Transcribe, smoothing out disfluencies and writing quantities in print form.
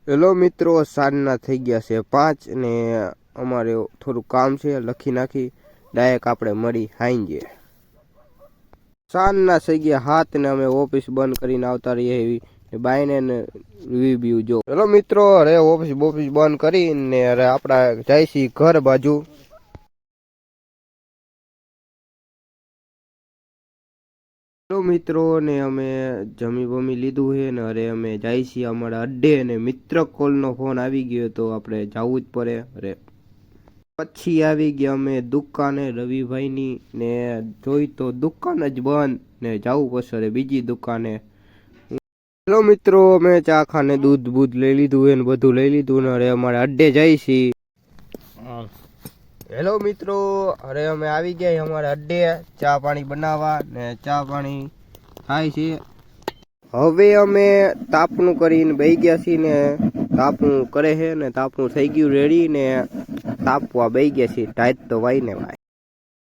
Hello મિત્રો, સાંજના થઈ ગયા છે 5 ને અમારે થોડું કામ છે, લખી નાખી ડાયરેક્ટ આપણે મળી હાંજે. સાંજના થઈ ગયા 7 ને અમે ઓફિસ બંધ કરીને આવતા રહીએ એવી બાઈને રિવ્યુ જો. હેલો મિત્રો, અરે ઓફિસ બંધ કરીને અરે આપણા જાય છીએ ઘર બાજુ. હેલો મિત્રો, ને અમે જમી લીધું છે ને અરે અમે જાય છીએ અમારા અડ્ડે ને મિત્ર કોલનો ફોન આવી ગયો તો આપણે જવું જ પડે. અરે પછી આવી ગયા અમે દુકાને રવિભાઈની ને જોઈ તો દુકાન જ બંધ ને જવું પડશે અરે બીજી દુકાને. હેલો મિત્રો, અમે ચા ખાને દૂધ લઈ લીધું ને બધું લઈ લીધું ને અરે અમારે અડ્ડે જાય છીએ. હેલો મિત્રો, અરે અમે આવી ગયા અમારા અડ્ડે ચા પાણી બનાવવા ને ચા પાણી થાય છે. હવે અમે તાપનું કરીને બેસી ગયા છીએ ને તાપનું કરે છે ને તાપનું થઈ ગયું રેડી ને તાપવા બેસી ગયા છીએ. ટાઈટ તો વાય ને ભાઈ.